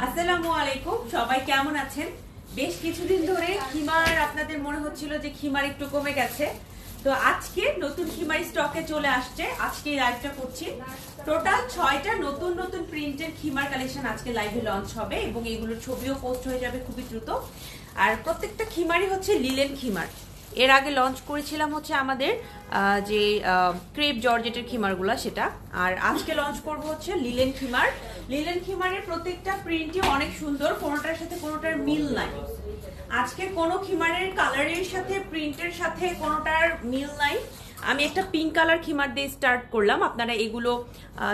আসসালামু আলাইকুম, সবাই কেমন আছেন? বেশ কিছুদিন ধরে খিমার আপনাদের মনে হচ্ছিল যে খিমার একটু কমে গেছে, তো আজকে নতুন খিমার স্টকে চলে আসছে। আজকে লাইভটা করছি। টোটাল 6টা নতুন নতুন প্রিন্টের খিমার কালেকশন আজকে লাইভে লঞ্চ হবে এবং এগুলোর ছবিও পোস্ট হয়ে যাবে খুবই দ্রুত। আর প্রত্যেকটা খিমারই হচ্ছে লিলেন খিমার। এর আগে লঞ্চ করেছিলাম হচ্ছে আমাদের যে ক্রেপ জর্জেটের খিমারগুলা সেটা, আর আজকে লঞ্চ করব হচ্ছে লিলেন খিমার। লিলেন খিমারের প্রত্যেকটা প্রিন্টই অনেক সুন্দর, কোনোটার সাথে কোনোটার মিল নাই। আজকে কোনো খিমারের কালারের সাথে প্রিন্টের সাথে কোনোটার মিল নাই। আমি একটা পিঙ্ক কালার খিমার দিয়ে স্টার্ট করলাম। আপনারা এগুলো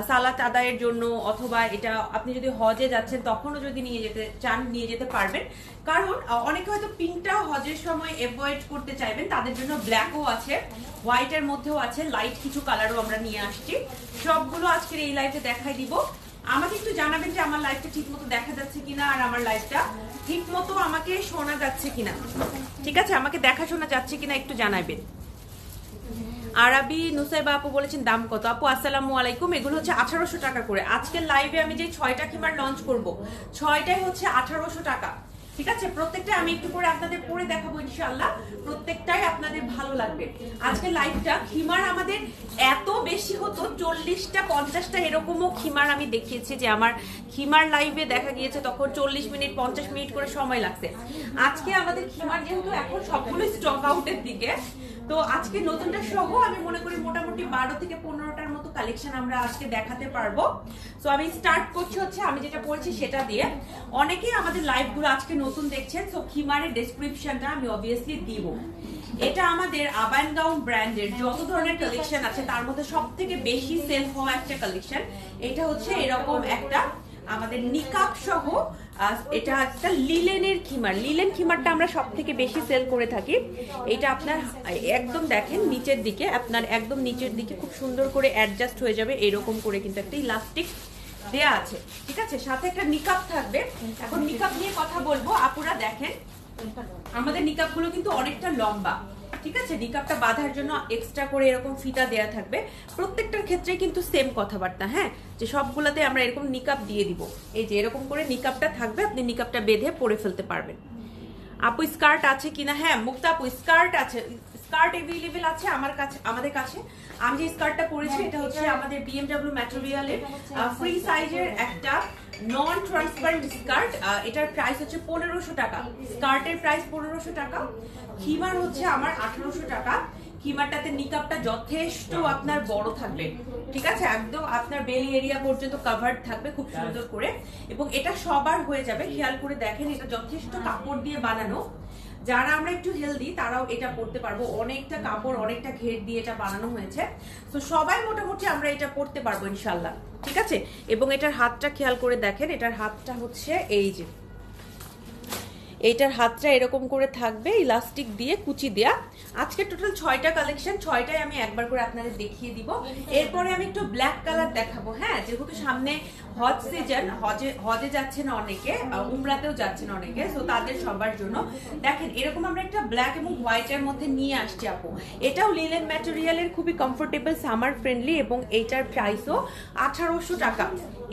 সালাত আদায়ের জন্য অথবা এটা আপনি যদি হজে যাচ্ছেন তখনও যদি নিয়ে যেতে চান নিয়ে যেতে পারবেন, কারণ অনেকে হয়তো পিঙ্কটা হজের সময় অ্যাভয়েড করতে চাইবেন, তাদের জন্য ব্ল্যাকও আছে, হোয়াইটের মধ্যেও আছে, লাইট কিছু কালারও আমরা নিয়ে আসছি। সবগুলো আজকের এই লাইভে দেখাই দিব। আমাকে একটু জানাবেন যে আমার লাইভটা ঠিক মতো দেখা যাচ্ছে কিনা, আর আমার লাইভটা ঠিক মতো আমাকে শোনা যাচ্ছে কিনা। ঠিক আছে, আমাকে দেখা শোনা যাচ্ছে কিনা একটু জানাবেন। আরবি নুসাইবা আপু বলেছেন দাম কত? আপু আসসালামু আলাইকুম। এগুলো হচ্ছে 1800 টাকা করে। আজকের লাইভে আমি যে 6টা খিমার লঞ্চ করব, 6টাই হচ্ছে 1800 টাকা। ঠিক আছে, প্রত্যেকটা আমি একটু করে আপনাদের পরে দেখাবো ইনশাআল্লাহ, প্রত্যেকটাই আপনাদের ভালো লাগবে। আজকের লাইভটা খিমার আমাদের এত বেশি হতো, 40টা 50টা এরকমও খিমার আমি দেখিয়েছি যে আমার খিমার লাইভে দেখা গিয়েছে তখন 40 মিনিট 50 মিনিট করে সময় লাগছে। আজকে আমাদের খিমার যেহেতু এখন সবগুলো স্টক আউটের দিকে, তো আজকে নতুনটা সহ আমি মনে করি মোটামুটি 12 থেকে 15টার মতো কালেকশন আমরা আজকে দেখাতে পারবো। সো আমি স্টার্ট করছি হচ্ছে আমি যেটা পড়ছি সেটা দিয়ে। অনেকেই আমাদের লাইভগুলো আজকে নতুন দেখছেন, সো খিমারের ডেসক্রিপশনটা আমি অবভিয়াসলি দিব। এটা আমাদের আবান গাউন ব্র্যান্ডের যত ধরনের কালেকশন আছে তার মধ্যে সবথেকে বেশি সেল হওয়া একটা কালেকশন। এটা হচ্ছে এরকম একটা আমাদের নিকাব সহ, এটা একটা লিলেনের খিমার। লিলেন খিমারটা আমরা সব থেকে বেশি সেল করে থাকি। এটা আপনার একদম দেখেন নিচের দিকে, আপনার একদম নিচের দিকে খুব সুন্দর করে অ্যাডজাস্ট হয়ে যাবে এরকম করে, কিন্তু একটা ইলাস্টিক দেয়া আছে। ঠিক আছে, সাথে একটা নিকাব থাকবে। এখন নিকাব নিয়ে কথা বলবো। আপুরা দেখেন আমাদের নিকাবগুলো কিন্তু অনেকটা লম্বা। ঠিক আছে, নিকাবটা বাঁধার জন্য এক্সট্রা করে এরকম ফিতা দেয়া থাকবে। প্রত্যেকটার ক্ষেত্রে কিন্তু সেম কথাবার্তা, হ্যাঁ, যে সবগুলাতে আমরা এরকম নিকাব দিয়ে দিব। এই যে এরকম করে নিকাবটা থাকবে, আপনি নিকাবটা বেঁধে পরে ফেলতে পারবেন। আপু স্কার্ট আছে কিনা? হ্যাঁ মুক্তা আপু, স্কার্ট আছে, স্কার্ট এভেলেবেল আছে আমার কাছে, আমাদের কাছে। আমি যে স্কার্টটা পরেছি এটা হচ্ছে আমাদের BMW ম্যাটেরিয়ালের ফ্রি সাইজের একটা নন ট্রান্সপারেন্ট স্কার্ট। এটার প্রাইস হচ্ছে 1500 টাকা। স্কার্টের প্রাইস 1500 টাকা, খিমার হচ্ছে আমার 1800 টাকা। খিমারটাতে নিকাবটা যথেষ্ট আপনার বড় থাকবে। ঠিক আছে, একদম আপনার বেলি এরিয়া পর্যন্ত কভার্ড থাকবে খুব সুন্দর করে, এবং এটা সবার হয়ে যাবে। খেয়াল করে দেখেন, এটা যথেষ্ট কাপড় দিয়ে বানানো। যারা আমরা একটু হেলদি তারাও এটা পরতে পারবো। অনেকটা কাপড়, অনেকটা ঘের দিয়ে এটা বানানো হয়েছে, তো সবাই মোটামুটি আমরা এটা পরতে পারবো ইনশাল্লাহ। ঠিক আছে, এবং এটার হাতটা খেয়াল করে দেখেন, এটার হাতটা হচ্ছে এই যে, এইটার হাতটা এরকম করে থাকবে ইলাস্টিক দিয়ে কুচি দেয়া। আজকে টোটাল 6টা কালেকশন, 6টাই আমি একবার করে আপনাদের দেখিয়ে দিব। এরপরে আমি একটু ব্ল্যাক কালার দেখাবো। হ্যাঁ, যেহেতু সামনে হজ সিজন, হজে যাচ্ছেন অনেকে, উমরাতেও যাচ্ছেন অনেকে, তো তাদের সবার জন্য দেখেন এরকম আমরা একটা ব্ল্যাক এবং হোয়াইটের মধ্যে নিয়ে আসছি আপু। এটাও লিলেন ম্যাটেরিয়ালের, খুবই কমফোর্টেবল, সামার ফ্রেন্ডলি, এবং এইটার প্রাইসও 1800 টাকা।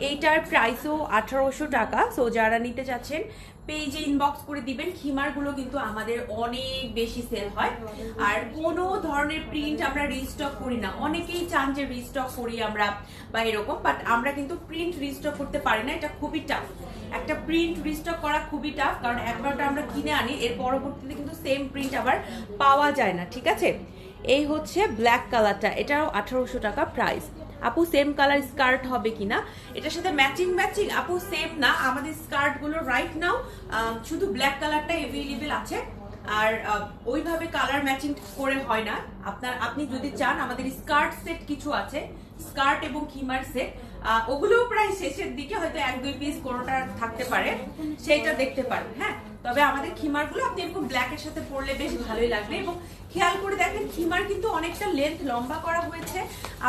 এইটার প্রাইসও 1800 টাকা। সো যারা নিতে চাচ্ছেন পেজে ইনবক্স করে দিবেন। খিমারগুলো কিন্তু আমাদের অনেক বেশি সেল হয়, আর কোনো ধরনের প্রিন্ট আমরা রিস্টক করি না। অনেকেই চান যে রিস্টক করি আমরা বা এরকম, বাট আমরা কিন্তু প্রিন্ট রিস্টক করতে পারি না। এটা খুবই টাফ, একটা প্রিন্ট রিস্টক করা খুবই টাফ, কারণ একবারটা আমরা কিনে আনি, এর পরবর্তীতে কিন্তু সেম প্রিন্ট আবার পাওয়া যায় না। ঠিক আছে, এই হচ্ছে ব্ল্যাক কালারটা, এটাও 1800 টাকা প্রাইস। আপু সেম কালার স্কার্ট হবে কিনা? এটার সাথে ম্যাচিং আপু সেম না, আমাদের স্কার্ট গুলো রাইট নাও শুধু ব্ল্যাক কালারটা এভেলেবেল আছে, আর ওইভাবে কালার ম্যাচিং করে হয় না। আপনি যদি চান আমাদের স্কার্ট সেট কিছু আছে, স্কার্ট এবং খিমার সেট, ওগুলো প্রায় শেষের দিকে হয়তো 1-2 পিস কোনোটা থাকতে পারে, সেইটা দেখতে পারেন। হ্যাঁ, তবে আমাদের খিমারগুলো আপনি এরকম ব্ল্যাকের সাথে পরলে বেশ ভালোই লাগবে। এবং খেয়াল করে দেখেন খিমার কিন্তু অনেকটা লেন্থ লম্বা করা হয়েছে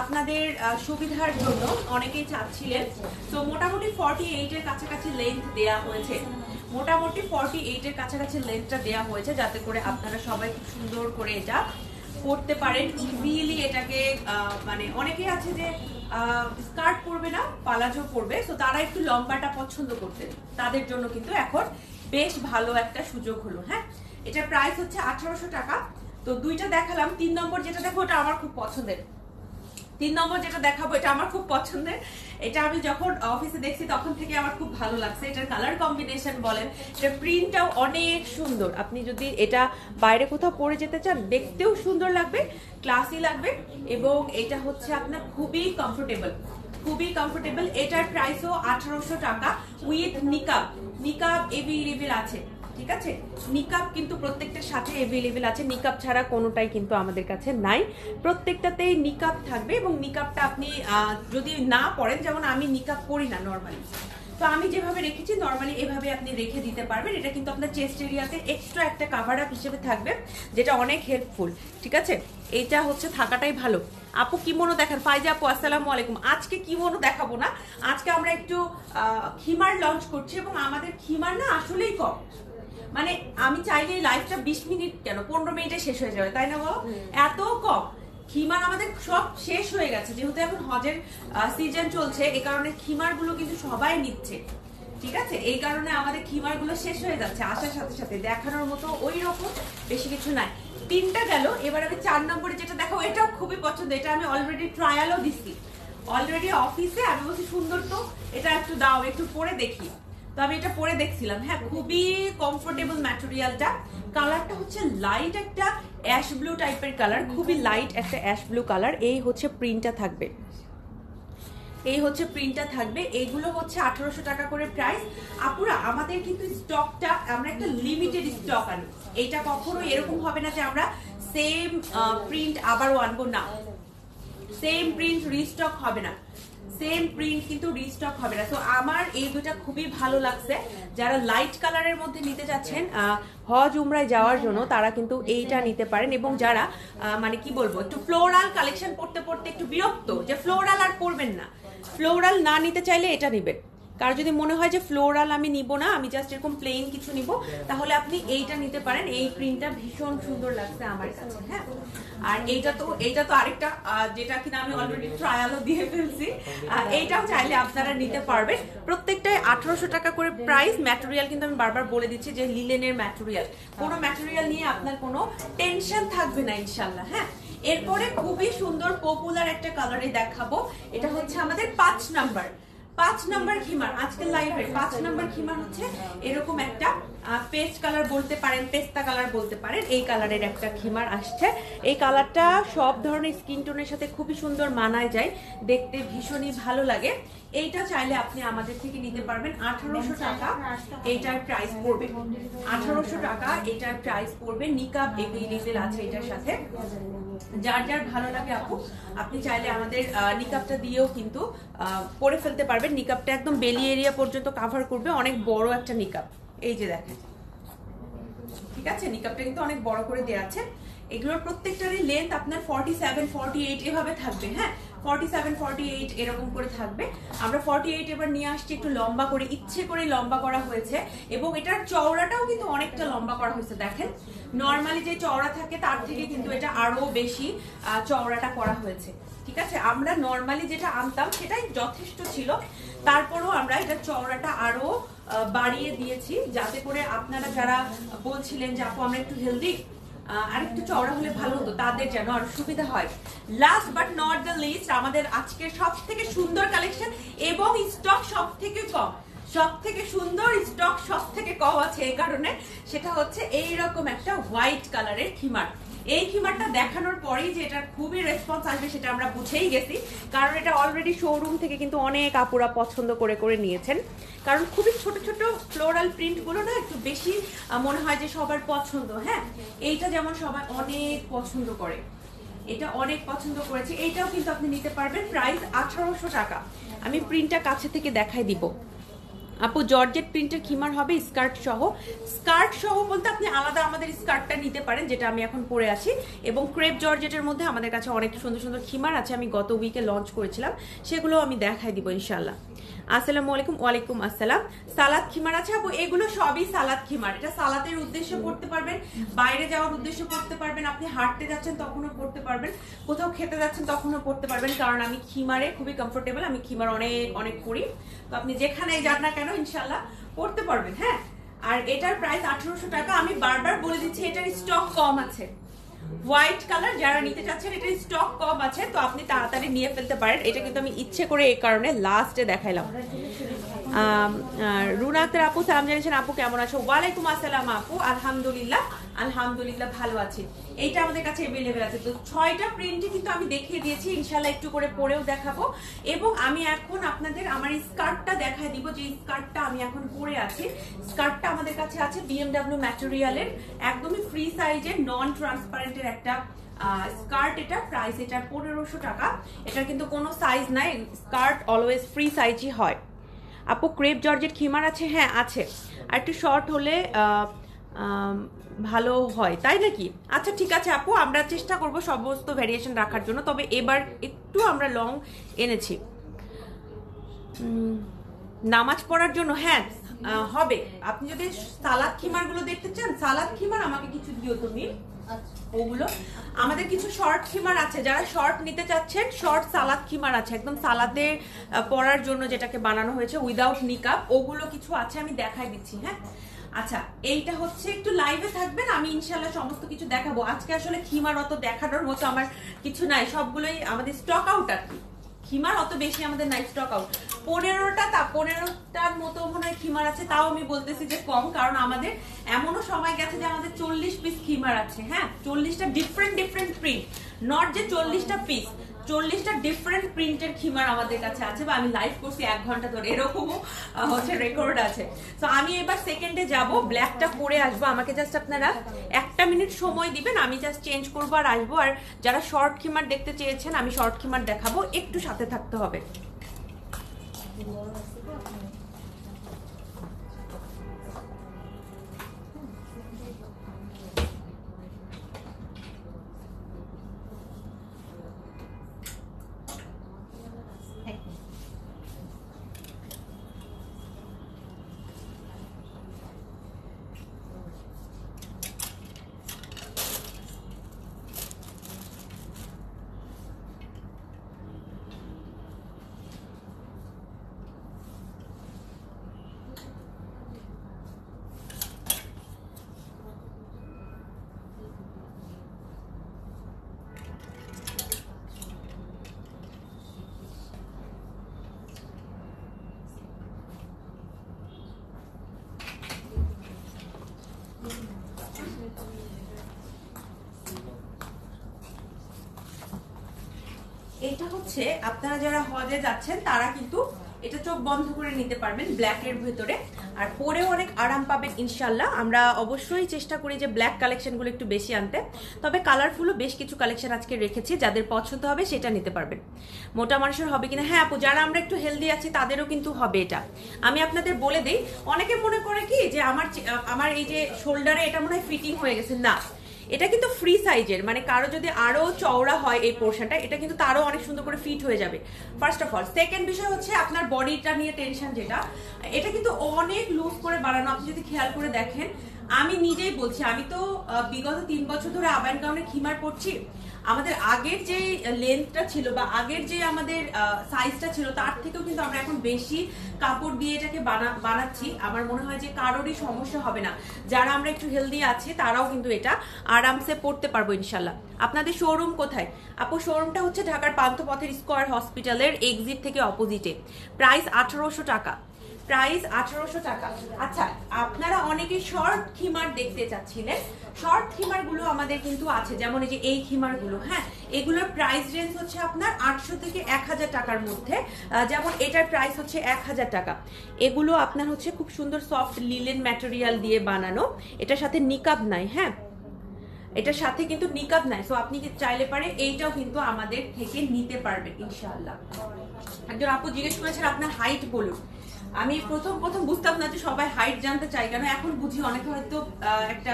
আপনাদের সুবিধার জন্য, অনেকেই চাচ্ছিলেন। তো মোটামুটি 48 এর কাছাকাছি লেন্থ দেয়া হয়েছে, মোটামুটি 48 এর কাছাকাছি লেন্থটা দেয়া হয়েছে, যাতে করে আপনারা সবাই খুব সুন্দর করে এটা পরতে পারেন ইজিলি এটাকে। মানে অনেকেই আছে যে স্কার্ট পরবে না, পালাজো পরবে, তো তারা একটু লম্বাটা পছন্দ করতেন, তাদের জন্য কিন্তু এখন বেশ ভালো একটা সুযোগ হলো। হ্যাঁ, এটার প্রাইস হচ্ছে 1800 টাকা। তো দুইটা দেখালাম, 3 নম্বর যেটা দেখো ওটা আমার খুব পছন্দের। 3 নম্বর যেটা দেখাবো এটা আমার খুব পছন্দের। এটা আমি যখন অফিসে দেখছি তখন থেকে আমার খুব ভালো লাগছে। এটার কালার কম্বিনেশন বলেন, এটার প্রিন্টটাও অনেক সুন্দর। আপনি যদি এটা বাইরে কোথাও পরে যেতে চান, দেখতেও সুন্দর লাগবে, ক্লাসি লাগবে, এবং এটা হচ্ছে আপনার খুবই কমফোর্টেবল, খুবই কমফোর্টেবল। এটার প্রাইসও 1800 টাকা উইথ নিকাব। নিকাব এভেলেবেল আছে, ঠিক আছে? নিকাব কিন্তু প্রত্যেকটার সাথে এভেলেবেল আছে, নিকাব ছাড়া কোনোটাই কিন্তু আমাদের কাছে নাই। প্রত্যেকটাতেই নিকাব থাকবে, এবং নিকাবটা আপনি যদি না পরেন, যেমন আমি নিকাব পরি না নর্মালি, তো আমি যেভাবে রেখেছি নর্মালি এভাবে আপনি রেখে দিতে পারবেন। এটা কিন্তু আপনার চেস্ট এরিয়াতে এক্সট্রা একটা কাভার আপ হিসেবে থাকবে, যেটা অনেক হেল্পফুল, ঠিক আছে? এইটা হচ্ছে থাকাটাই ভালো। আপু কিমোনো দেখান, ফাইজা আপু আসসালামু আলাইকুম। আজকে কিমোনো দেখাবো না, আজকে আমরা একটু খিমার লঞ্চ করছি, এবং আমাদের খিমার না আসলেই কম। মানে আমি চাইলে লাইভটা 20 মিনিট কেন 15 মিনিটে শেষ হয়ে যাবে, তাই না বলো? এত কম খিমার আমাদের সব শেষ হয়ে গেছে, যেহেতু এখন হজের সিজন চলছে, এই কারণে খিমার গুলো কিন্তু সবাই নিচ্ছে, ঠিক আছে? এই কারণে আমাদের খিমার গুলো শেষ হয়ে যাচ্ছে আসার সাথে সাথে। দেখানোর মতো ওই রকম বেশি কিছু নাই। 3টা গেল, এবার আমি 4 নম্বরে যেটা দেখাবো, এটাও খুবই পছন্দ। এটা আমি অলরেডি ট্রায়ালও দিচ্ছি, অলরেডি অফিসে আমি বলছি সুন্দর তো, এটা একটু দাও, একটু পরে দেখি। তো আমি এটা পরে দেখছিলাম, হ্যাঁ খুবই কমফোর্টেবল ম্যাটেরিয়ালটা। কালারটা হচ্ছে লাইট একটা অ্যাশ ব্লু টাইপের কালার, খুবই লাইট একটা অ্যাশ ব্লু কালার। এই হচ্ছে প্রিন্টটা থাকবে, এই হচ্ছে প্রিন্টটা থাকবে। এইগুলো হচ্ছে 1800 টাকা করে প্রাইস। আপুরা আমাদের কিন্তু স্টকটা আমরা একটা লিমিটেড স্টক আনি, এটা কখনো এরকম হবে না যে আমরা সেম প্রিন্ট আবারও আনবো না, সেম প্রিন্ট রিস্টক হবে না, সেম প্রিন্ট কিন্তু রিস্টক হবে না। তো আমার এই দুটা খুবই ভালো লাগছে। যারা লাইট কালারের মধ্যে নিতে যাচ্ছেন হজ উমরায় যাওয়ার জন্য, তারা কিন্তু এইটা নিতে পারেন। এবং যারা মানে কি বলবো, একটু ফ্লোরাল কালেকশন পড়তে পড়তে একটু বিরক্ত, যে ফ্লোরাল আর পরবেন না, ফ্লোরাল না নিতে চাইলে এটা নিবেন। কারণ যদি মনে হয় যে ফ্লোরাল আমি নিব না, আমি জাস্ট এরকম প্লেন কিছু নিব, তাহলে আপনি এইটা নিতে পারেন। এই প্রিন্টটা ভীষণ সুন্দর লাগছে আমার কাছে। হ্যাঁ, আর এইটা তো আরেকটা যেটা কিনা আমি অলরেডি ট্রায়ালও দিয়ে ফেলছি, এইটাও চাইলে আপনারা নিতে পারবেন। প্রত্যেকটাই 1800 টাকা করে প্রাইস। ম্যাটেরিয়াল কিন্তু আমি বারবার বলে দিচ্ছি যে লিলেনের ম্যাটেরিয়াল, কোনো ম্যাটেরিয়াল নিয়ে আপনার কোনো টেনশন থাকবে না ইনশাল্লাহ। হ্যাঁ, এরপরে খুবই সুন্দর পপুলার একটা কালারে দেখাবো, এটা হচ্ছে আমাদের 5 নাম্বার খিমার। আজকের লাইভের 5 নাম্বার খিমার হচ্ছে এরকম একটা পেস্ট কালার বলতে পারেন, পেস্তা কালার বলতে পারেন, এই কালারের একটা খিমার আসছে। এই কালারটা সব ধরনের স্কিন টোনের সাথে খুবই সুন্দর মানায় যায়, দেখতে ভীষণই ভালো লাগে। এইটা চাইলে আপনি আমাদের থেকে নিতে পারবেন। 1800 টাকা এইটার প্রাইস পড়বে, 1800 টাকা এটার প্রাইস পড়বে। নিকাব এভেলেবেল আছে এটার সাথে, যার যার ভালো লাগে আপু আপনি চাইলে আমাদের নিকাবটা দিয়েও কিন্তু পরে ফেলতে পারবেন। নিকাবটা একদম বেলি এরিয়া পর্যন্ত কভার করবে, অনেক বড় একটা নিকাব, এই যে দেখেন, ঠিক আছে? নিকাবটা কিন্তু অনেক বড় করে দেওয়া আছে। এগুলোর প্রত্যেকটারই লেন্থ আপনার 47, 48 এভাবে থাকবে। হ্যাঁ, 47, 48 এরকম করে থাকবে। আমরা 48 এবার নিয়ে আসছি একটু লম্বা করে, ইচ্ছে করে লম্বা করা হয়েছে, এবং এটার চওড়াটাও কিন্তু অনেকটা লম্বা করা হয়েছে। দেখেন, নর্মালি যে চওড়া থাকে তার থেকে কিন্তু এটা আরো বেশি চওড়াটা করা হয়েছে, ঠিক আছে? আমরা নর্মালি যেটা আনতাম সেটাই যথেষ্ট ছিল, তারপরও আমরা এটা চওড়াটা আরো বাড়িয়ে দিয়েছি, যাতে করে আপনারা যারা বলছিলেন যে আপু আমরা একটু হেলদি, আর একটু চওড়া হলে ভালো হতো, তাদের যেন আরো সুবিধা হয়। Last but not the least, আমাদের আজকের সব থেকে সুন্দর কালেকশন এবং স্টক সব থেকে কম, সব থেকে সুন্দর স্টক সব থেকে কম আছে। এই কারণে সেটা হচ্ছে এইরকম একটা হোয়াইট কালারের খিমার। এই খিমারটা দেখানোর পরেই যে এটা খুবই রেসপন্স আসবে সেটা আমরা বুঝেই গেছি, কারণ এটা অলরেডি শোরুম থেকে কিন্তু অনেক আপুরা পছন্দ করে করে নিয়েছেন। কারণ খুবই ছোট ছোট ফ্লোরাল প্রিন্ট গুলো না একটু বেশি মনে হয় যে সবার পছন্দ। হ্যাঁ, এইটা যেমন সবাই অনেক পছন্দ করে, এটা অনেক পছন্দ করেছে। এইটাও কিন্তু আপনি নিতে পারবেন, প্রাইস 1800 টাকা। আমি প্রিন্টটা কাছে থেকে দেখাই দিব আপু। জর্জেট প্রিন্টের খিমার হবে স্কার্ট সহ। স্কার্ট সহ বলতে আপনি আলাদা আমাদের স্কার্টটা নিতে পারেন, যেটা আমি এখন পরে আছি। এবং ক্রেপ জর্জেটের মধ্যে আমাদের কাছে অনেক সুন্দর সুন্দর খিমার আছে, আমি গত উইকে লঞ্চ করেছিলাম, সেগুলো আমি দেখাই দিব ইনশাল্লাহ। আসসালামু আলাইকুম। ওয়ালাইকুম আসসালাম। সালাদ খিমার আছে আপু, এগুলো সবই সালাদ খিমার। এটা সালাদের উদ্দেশ্যে পড়তে পারবেন, বাইরে যাওয়ার উদ্দেশ্যে পড়তে পারবেন, আপনি হাঁটতে যাচ্ছেন তখনও পড়তে পারবেন, কোথাও খেতে যাচ্ছেন তখনও পড়তে পারবেন, কারণ আমি খিমারে খুবই কমফোর্টেবল, আমি খিমার অনেক অনেক করি। তো আপনি যেখানেই যান না কেন ইনশাল্লাহ পড়তে পারবেন। হ্যাঁ, আর এটার প্রাইস 1800 টাকা। আমি বারবার বলে দিচ্ছি এটার স্টক কম আছে। হোয়াইট কালার যারা নিতে চাচ্ছেন, এটার স্টক কম আছে, তো আপনি তাড়াতাড়ি নিয়ে ফেলতে পারেন। এটা কিন্তু আমি ইচ্ছে করে এই কারণে লাস্টে দেখাইলাম। রুনা আক্তার আপু সালাম জানিয়েছেন, আপু কেমন আছো? ওয়ালাইকুম আসসালাম আপু, আলহামদুলিল্লাহ আলহামদুলিল্লাহ ভালো আছি। এইটা আমাদের কাছে अवेलेबल আছে। তো 6টা প্রিন্টই কিন্তু আমি দেখিয়ে দিয়েছি, ইনশাআল্লাহ একটু করে পরেও দেখাবো। এবং আমি এখন আপনাদের আমার স্কার্টটা দেখায় দিব, যে স্কার্টটা আমি এখন পরে আছি। স্কার্টটা আমাদের কাছে আছে BMW ম্যাটেরিয়ালের, একদমই ফ্রি সাইজের, নন ট্রান্সপারেন্টের একটা স্কার্ট। এটা প্রাইস এটা 1500 টাকা। এটার কিন্তু কোনো সাইজ নাই, স্কার্ট অলওয়েজ ফ্রি সাইজই হয়। আপু ক্রেপ জর্জেট খিমার আছে? হ্যাঁ আছে, আর একটু শর্ট হলে ভালো হয়, তাই নাকি? আচ্ছা ঠিক আছে আপু, আমরা চেষ্টা করব সমস্ত ভ্যারিয়েশন রাখার জন্য, তবে এবার একটু আমরা লং এনেছি। নামাজ পড়ার জন্য হ্যাঁ হবে। আপনি যদি সালাদ খিমার গুলো দেখতে চান, সালাদ খিমার আমাকে কিছু দিও তুমি, ওগুলো আমাদের কিছু শর্ট খিমার আছে। যারা শর্ট নিতে চাচ্ছেন, শর্ট সালাদ খিমার আছে, একদম সালাদে পরার জন্য যেটাকে বানানো হয়েছে উইদাউট নিকাব, ওগুলো কিছু আছে, আমি দেখাই দিচ্ছি। হ্যাঁ আচ্ছা, এইটা হচ্ছে একটু লাইভে থাকবেন, আমি ইনশাল্লাহ সমস্ত কিছু দেখাবো। আজকে আসলে খিমার অত দেখানোর মতো আমার কিছু নাই, সবগুলোই আমাদের স্টক আউট আর কি। খিমার অত বেশি আমাদের নাই, স্টক আউট। 15টার মতো মনে হয় খিমার আছে, তাও আমি বলতেছি যে কম, কারণ আমাদের এমনও সময় গেছে যে আমাদের 40 পিস খিমার আছে। হ্যাঁ, 40টা ডিফারেন্ট প্রিন্ট, নট যে 40টা পিস, 40টা ডিফারেন্ট প্রিন্টের খিমার আমাদের কাছে আছে। বা আমি লাইভ করছি 1 ঘন্টা ধরে, এরকমও হচ্ছে রেকর্ড আছে। তো আমি এবার সেকেন্ডে যাব, ব্ল্যাকটা পরে আসবো। আমাকে জাস্ট আপনারা 1 মিনিট সময় দিবেন, আমি জাস্ট চেঞ্জ করবো আর আসবো। আর যারা শর্ট খিমার দেখতে চেয়েছেন, আমি শর্ট খিমার দেখাবো, একটু সাথে থাকতে হবে। এটা হচ্ছে আপনারা যারা হজে যাচ্ছেন তারা কিন্তু এটা চোখ বন্ধ করে নিতে পারবেন ব্ল্যাক এর ভেতরে, আর পরেও অনেক আরাম পাবেন ইনশাল্লাহ। আমরা অবশ্যই চেষ্টা করি যে ব্ল্যাক কালেকশন গুলো একটু বেশি আনতে, তবে কালারফুলও বেশ কিছু কালেকশন আজকে রেখেছি, যাদের পছন্দ হবে সেটা নিতে পারবেন। মোটা মানুষের হবে কিনা? হ্যাঁ আপু, যারা আমরা একটু হেলদি আছি তাদেরও কিন্তু হবে এটা। আমি আপনাদের বলে দিই, অনেকে মনে করে কি যে আমার এই যে শোল্ডারে এটা মনে হয় ফিটিং হয়ে গেছে, না, এটা কিন্তু ফ্রি সাইজের, মানে কারো যদি আরো চওড়া হয় এই পোর্শনটা, এটা কিন্তু তারও অনেক সুন্দর করে ফিট হয়ে যাবে, ফার্স্ট অফ অল। সেকেন্ড বিষয় হচ্ছে আপনার বডিটা নিয়ে টেনশন যেটা, এটা কিন্তু অনেক লুজ করে বানানো। আপনি যদি খেয়াল করে দেখেন, আমি নিজেই বলছি, আমি তো বিগত 3 বছর ধরে আবাইন গাউনে খিমার পড়ছি। আমাদের আগের যে লেন্থটা ছিল বা আগের যে আমাদের সাইজটা ছিল, তার থেকেও কিন্তু আমরা এখন বেশি কাপড় দিয়ে এটাকে বানাচ্ছি। আমার মনে হয় যে কারোরই সমস্যা হবে না, যারা আমরা একটু হেলদি আছি তারাও কিন্তু এটা আরামসে পড়তে পারবো ইনশাল্লাহ। আপনাদের শোরুম কোথায় আপু? শোরুমটা হচ্ছে ঢাকার পান্থপথের স্কয়ার হসপিটালের এক্সিট থেকে অপোজিটে। প্রাইস 1800 টাকা, প্রাইস 1800 টাকা। আচ্ছা, আপনারা অনেকে শর্ট খিমার দেখতে চাচ্ছিলেন, শর্ট খিমার গুলো আমাদের কিন্তু আছে, যেমন এই যে এই খিমার গুলো। হ্যাঁ, এগুলোর প্রাইস রেঞ্জ হচ্ছে আপনার 800 থেকে 1000 টাকার মধ্যে। যেমন এটার প্রাইস হচ্ছে 1000 টাকা। এগুলো আপনার হচ্ছে খুব সুন্দর সফট লিলেন ম্যাটেরিয়াল দিয়ে বানানো, এটার সাথে নিকাব নাই। হ্যাঁ, এটার সাথে কিন্তু নিকাব নাই, সো আপনি চাইলে পারে এইটাও কিন্তু আমাদের থেকে নিতে পারবেন ইনশাআল্লাহ। একজন আপু জিজ্ঞেস করেছেন আপনার হাইট বলুন। আমি প্রথম বুঝতাম না যে সবাই হাইট জানতে চাই কেন, এখন বুঝি। অনেকে হয়তো একটা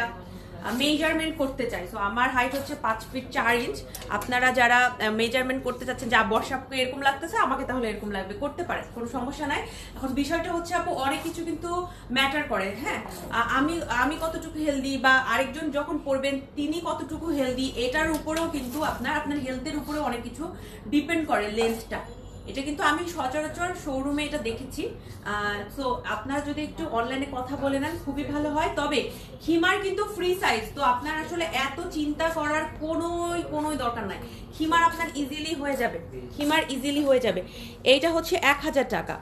মেজারমেন্ট করতে চাই। সো আমার হাইট হচ্ছে 5 ফিট 4 ইঞ্চ। আপনারা যারা মেজারমেন্ট করতে চাচ্ছেন, যা বর্ষাকে এরকম লাগতেছে আমাকে তাহলে এরকম লাগবে, করতে পারেন, কোনো সমস্যা নাই। এখন বিষয়টা হচ্ছে আপু অনেক কিছু কিন্তু ম্যাটার করে। হ্যাঁ, আমি কতটুকু হেলদি বা আরেকজন যখন পরবেন তিনি কতটুকু হেলদি, এটার উপরেও কিন্তু আপনার হেলথের উপরেও অনেক কিছু ডিপেন্ড করে লেন্থটা। এটা কিন্তু আমি সচরাচর শোরুমে এটা দেখেছি। সো আপনারা যদি একটু অনলাইনে কথা বলে নেন খুবই ভালো হয়। তবে খিমার কিন্তু ফ্রি সাইজ, তো আপনার আসলে এত চিন্তা করার কোনো দরকার নাই। খিমার আপনার ইজিলি হয়ে যাবে, খিমার ইজিলি হয়ে যাবে। এইটা হচ্ছে 1000 টাকা।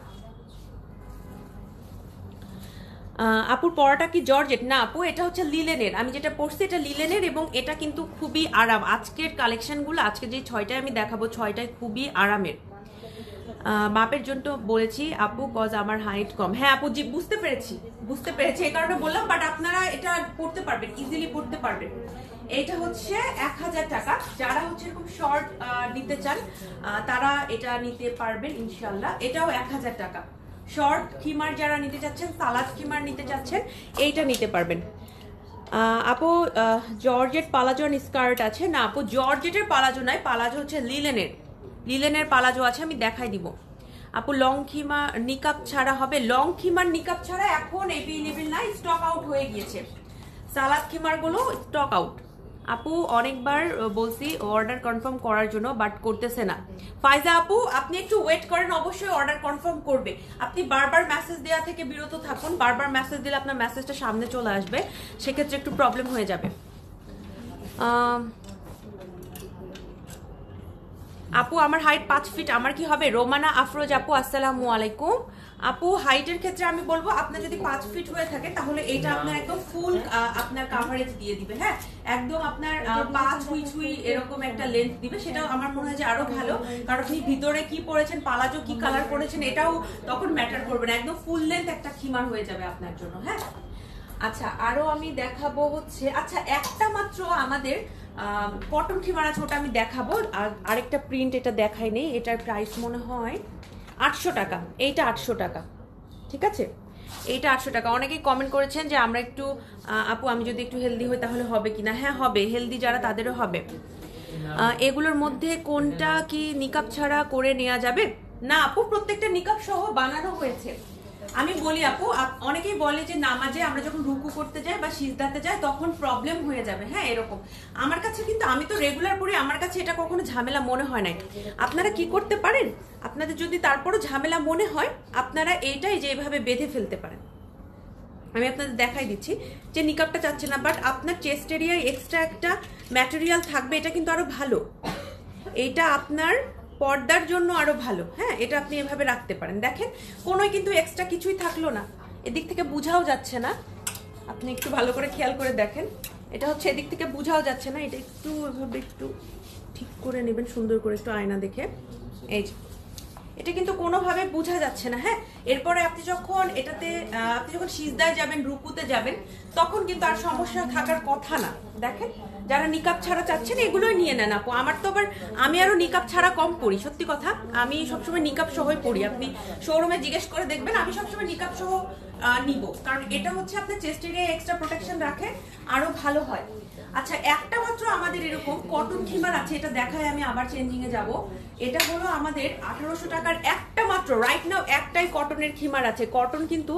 আপুর পরাটা কি জর্জেট? না আপু, এটা হচ্ছে লিলেনের। আমি যেটা পরছি এটা লিলেনের এবং এটা কিন্তু খুবই আরাম। আজকের কালেকশনগুলো, আজকে যে 6টায় আমি দেখাবো 6টায় খুবই আরামের। মাপের জন্য বলেছি আপু, কজ আমার হাইট কম। হ্যাঁ আপু, জি বুঝতে পেরেছি এই কারণে বললাম। বাট আপনারা এটা পড়তে পারবেন, ইজিলি পড়তে পারবেন। এটা হচ্ছে 1000 টাকা। যারা হচ্ছে এরকম শর্ট নিতে চান তারা এটা নিতে পারবেন ইনশাল্লাহ। এটাও 1000 টাকা। শর্ট খিমার যারা নিতে চাচ্ছেন, সালাদ খিমার নিতে চাচ্ছেন, এইটা নিতে পারবেন। আপু জর্জেট পালাজো স্কার্ট আছে? না আপু, জর্জেটের পালাজো নাই, পালাজো হচ্ছে লিলেনের পালাজো আছে, আমি দেখাই দিব। আপু লং খিমা নিকাপ ছাড়া হবে? লং খিমার নিকাপ ছাড়া এখন এভেলেবেল নাই, স্টক আউট হয়ে গিয়েছে। সালাদ খিমার গুলো স্টক আউট। আপু অনেকবার বলছি অর্ডার কনফার্ম করার জন্য, বাট করতেছে না। ফাইজা আপু আপনি একটু ওয়েট করেন, অবশ্যই অর্ডার কনফার্ম করবে। আপনি বারবার মেসেজ দেওয়া থেকে বিরত থাকুন, বারবার মেসেজ দিলে আপনার মেসেজটা সামনে চলে আসবে, সেক্ষেত্রে একটু প্রবলেম হয়ে যাবে। আপু আমার হাইট 5 ফিট, আমার কি হবে? রোমানা আফরোজ আপু আসসালামু আলাইকুম। আপু হাইটের ক্ষেত্রে আমি বলবো আপনার যদি 5 ফিট হয়ে থাকে তাহলে এটা আপনার একদম ফুল আপনার কাভারেজ দিয়ে দিবে। হ্যাঁ, একদম আপনার 5 ছুঁই এরকম একটা লেন্থ দিবে, সেটাও আমার মনে হয় যে আরো ভালো। কারণ আপনি ভিতরে কি পরেছেন, পালাজো কি কালার পরেছেন, এটাও তখন ম্যাটার করবে না। একদম ফুল লেন্থ একটা খিমার হয়ে যাবে আপনার জন্য। হ্যাঁ, আচ্ছা আরো আমি দেখাবো হচ্ছে, আচ্ছা একটা মাত্র আমাদের কটন খিমার আছে, ওটা আমি দেখাবো। আর আরেকটা প্রিন্ট এটা দেখাই নেই, এটার প্রাইস মনে হয় 800 টাকা। এইটা 800 টাকা, ঠিক আছে? এইটা 800 টাকা। অনেকেই কমেন্ট করেছেন যে আমরা একটু আপু আমি যদি একটু হেলদি হই তাহলে হবে কিনা। হ্যাঁ হবে, হেলদি যারা তাদেরও হবে। এগুলোর মধ্যে কোনটা কি নিকাপ ছাড়া করে নেওয়া যাবে? না আপু, প্রত্যেকটা নিকাপ সহ বানানো হয়েছে। আমি বলি আপু, অনেকেই বলে যে নামাজে আমরা যখন রুকু করতে যাই বা সিজদাতে যাই তখন প্রবলেম হয়ে যাবে। হ্যাঁ এরকম আমার কাছে, কিন্তু আমি তো রেগুলার পড়ি, আমার কাছে এটা কখনো ঝামেলা মনে হয় নাই। আপনারা কি করতে পারেন, আপনাদের যদি তারপরও ঝামেলা মনে হয় আপনারা এইটাই যেভাবে বেঁধে ফেলতে পারেন। আমি আপনাদের দেখাই দিচ্ছি যে নিকাপটা চাচ্ছে না, বাট আপনার চেস্ট এরিয়ায় এক্সট্রা একটা ম্যাটেরিয়াল থাকবে, এটা কিন্তু আরো ভালো। এইটা আপনার পর্দার জন্য আরো ভালো। হ্যাঁ, এটা আপনি এভাবে রাখতে পারেন। দেখেন কোনোই কিন্তু এক্সট্রা কিছুই থাকলো না, এদিক থেকে বুঝাও যাচ্ছে না। আপনি একটু ভালো করে খেয়াল করে দেখেন, এটা হচ্ছে এদিক থেকে বুঝাও যাচ্ছে না। এটা একটু এভাবে একটু ঠিক করে নেবেন, সুন্দর করে একটু আয়না দেখে। এই যে এটা কিন্তু কোনোভাবে বোঝা যাচ্ছে না। হ্যাঁ, এরপরে আপনি যখন সিজদায় যাবেন, রুকুতে যাবেন, তখন কিন্তু আর সমস্যা থাকার কথা না। দেখেন যারা নিকাপ ছাড়া চাচ্ছেন এগুলোই নিয়ে নেন আপু। আমার তো আবার আমি আরো নিকাপ ছাড়া কম পড়ি, সত্যি কথা। আমি সবসময় নিকাপ সহই পড়ি, আপনি শোরুমে জিজ্ঞেস করে দেখবেন, আমি সবসময় নিকাপ সহ নিব, কারণ এটা হচ্ছে আপনার চেস্ট এরিয়া এক্সট্রা প্রোটেকশন রাখে, আরো ভালো হয়। আচ্ছা একটা মাত্র আমাদের এরকম কটন খিমার আছে, এটা দেখায় আমি আবার চেঞ্জিং এ যাব। এটা হলো আমাদের 1800 টাকার একটা মাত্র, রাইট নাও একটাই কটনের খিমার আছে। কটন কিন্তু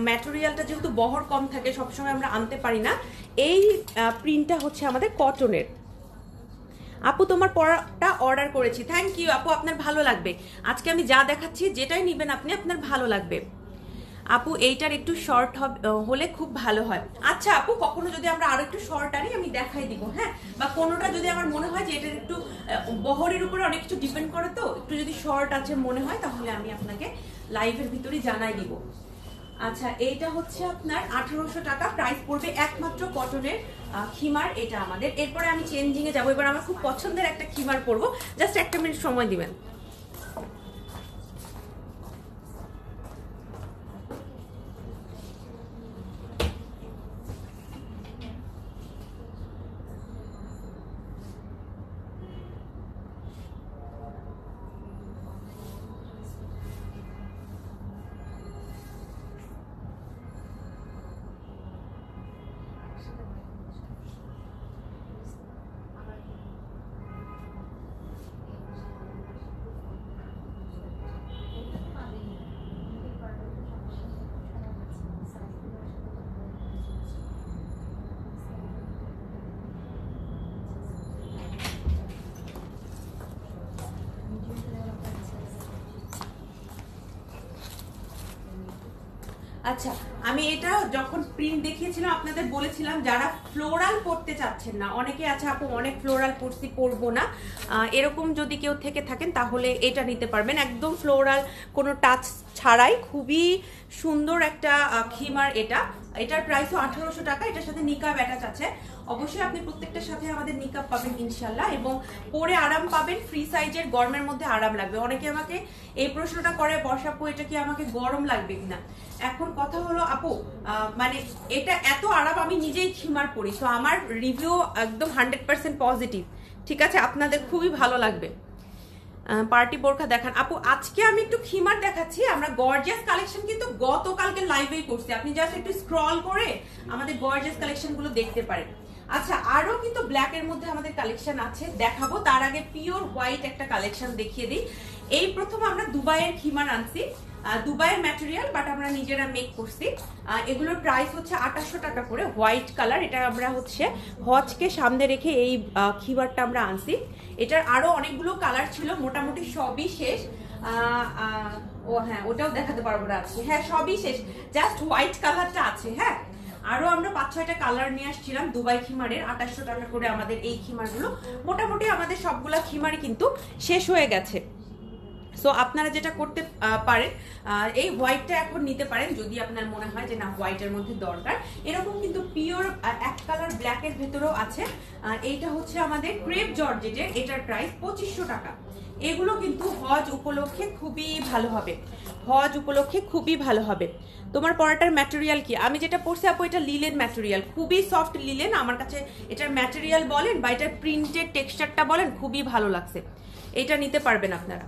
ম্যাটেরিয়ালটা যেহেতু বহর কম থাকে, সবসময় আমরা আনতে পারি না। এই প্রিন্টটা হচ্ছে আমাদের কটনের। আপু তোমার পরাটা অর্ডার করেছি, থ্যাংক ইউ আপু, আপনার ভালো লাগবে। আজকে আমি যা দেখাচ্ছি যেটাই নিবেন আপনি, আপনার ভালো লাগবে। আপু এইটার একটু শর্ট হলে খুব ভালো হয়। আচ্ছা আপু, কখনো যদি আমরা আরো একটু শর্ট আনি আমি দেখাই দিব। হ্যাঁ, বা কোনোটা যদি আমার মনে হয় যে এটার একটু বহরের উপরে অনেক কিছু ডিপেন্ড করে, তো একটু যদি শর্ট আছে মনে হয় তাহলে আমি আপনাকে লাইভের ভিতরে জানাই দিব। আচ্ছা এইটা হচ্ছে আপনার 1800 টাকা প্রাইস পড়বে, একমাত্র কটনের খিমার এটা আমাদের। এরপরে আমি চেঞ্জিং এ যাবো। এবার আমার খুব পছন্দের একটা খিমার পরবো, জাস্ট একটা মিনিট সময় দিবেন। আচ্ছা, আমি এটা যখন প্রিন্ট দেখিয়েছিলাম আপনাদের বলেছিলাম যারা ফ্লোরাল পড়তে চাচ্ছেন না, অনেকে আছে আপু অনেক ফ্লোরাল পরবো না, এরকম যদি কেউ থেকে থাকেন তাহলে এটা নিতে পারবেন। একদম ফ্লোরাল কোনো টাচ ছাড়াই খুবই সুন্দর একটা খিমার। এটার প্রাইসও 1800 টাকা। এটার সাথে নিকাব অ্যাটাচ আছে। অবশ্যই আপনি প্রত্যেকটার সাথে আমাদের নিকাব পাবেন ইনশাল্লাহ, এবং পরে আরাম পাবেন। ফ্রি সাইজের, গরমের মধ্যে আরাম লাগবে। অনেকে আমাকে এই প্রশ্নটা করে, বর্ষাপু এটা কি আমাকে গরম লাগবে কিনা। এখন কথা হলো আপু, মানে এটা এত আরাম, আমি নিজেই খিমার পরি, তো আমার রিভিউ একদম 100% পজিটিভ। ঠিক আছে, আপনাদের খুবই ভালো লাগবে। পার্টি বোরখা দেখান আপু। আজকে আমি একটু খিমার দেখাচ্ছি। আমরা গর্জিয়াস কালেকশন কিন্তু গতকালকে লাইভেই করছি, আপনি জাস্ট একটু স্ক্রল করে আমাদের গর্জিয়াস কালেকশন গুলো দেখতে পারেন। আচ্ছা, আরো কিন্তু ব্ল্যাক এর মধ্যে আমাদের কালেকশন আছে, দেখাবো। তার আগে পিওর হোয়াইট একটা কালেকশন দেখিয়ে দিই। এই প্রথম আমরা দুবাইয়ের খিমার আনছি, দুবাইয়ের ম্যাটেরিয়াল, বাট আমরা নিজেরা মেক করছি। এগুলোর প্রাইস হচ্ছে 2800 টাকা করে। হোয়াইট কালার, এটা আমরা হচ্ছে হজকে সামনে রেখে এই খিমারটা আমরা আনছি। এটার আরো অনেকগুলো কালার ছিল, মোটামুটি সবই শেষ। ও হ্যাঁ, ওটাও দেখাতে পারবো না আজকে। হ্যাঁ, সবই শেষ, জাস্ট হোয়াইট কালারটা আছে। হ্যাঁ, আরো আমরা 5-6টা কালার নিয়ে আসছিলাম দুবাই খিমারের। 2800 টাকা করে আমাদের এই খিমারগুলো। মোটামুটি আমাদের সবগুলা খিমারই কিন্তু শেষ হয়ে গেছে। সো আপনারা যেটা করতে পারেন, এই হোয়াইটটা এখন নিতে পারেন যদি আপনার মনে হয় যে না হোয়াইটের মধ্যে দরকার। এরকম কিন্তু পিওর এক কালার ব্ল্যাকের ভেতরেও আছে। এইটা হচ্ছে আমাদের ক্রেপ জর্জেটের, এটার প্রাইস 2500 টাকা। এগুলো কিন্তু হজ উপলক্ষে খুবই ভালো হবে, হজ উপলক্ষে খুবই ভালো হবে। তোমার পরাটার ম্যাটেরিয়াল কি? আমি যেটা পরছি আপু, এটা লিলেন ম্যাটেরিয়াল, খুবই সফট লিলেন। আমার কাছে এটার ম্যাটেরিয়াল বলেন বা এটার প্রিন্টের টেক্সচারটা বলেন, খুবই ভালো লাগছে। এটা নিতে পারবেন আপনারা।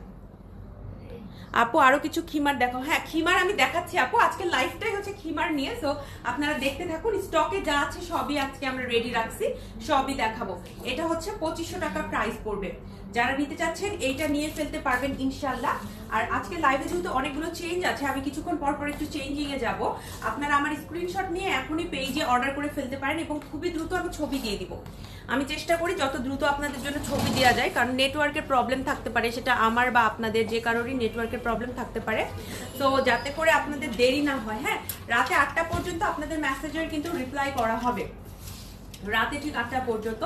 আপু আরো কিছু খিমার দেখো। হ্যাঁ, খিমার আমি দেখাচ্ছি আপু, আজকে লাইফটাই হচ্ছে খিমার নিয়ে। সো আপনারা দেখতে থাকুন, স্টকে যা আছে সবই আজকে আমরা রেডি রাখছি, সবই দেখাবো। এটা হচ্ছে 2500 টাকা প্রাইস পড়বে। যারা নিতে চাচ্ছেন এইটা নিয়ে ফেলতে পারবেন ইনশাল্লাহ। আর আজকে লাইভে যেহেতু অনেকগুলো চেঞ্জ আছে, আমি কিছুক্ষণ পর পর একটু চেঞ্জিং এ যাব। আপনারা আমার স্ক্রিনশট নিয়ে এখনই পেজে অর্ডার করে ফেলতে পারেন, এবং খুবই দ্রুত আমি ছবি দিয়ে দিব। আমি চেষ্টা করি যত দ্রুত আপনাদের জন্য ছবি দেওয়া যায়, কারণ নেটওয়ার্কের প্রবলেম থাকতে পারে, সেটা আমার বা আপনাদের যে কারোরই নেটওয়ার্কের প্রবলেম থাকতে পারে। তো যাতে করে আপনাদের দেরি না হয়। হ্যাঁ, রাতে 8টা পর্যন্ত আপনাদের মেসেজের কিন্তু রিপ্লাই করা হবে, রাতে ঠিক 8টা পর্যন্ত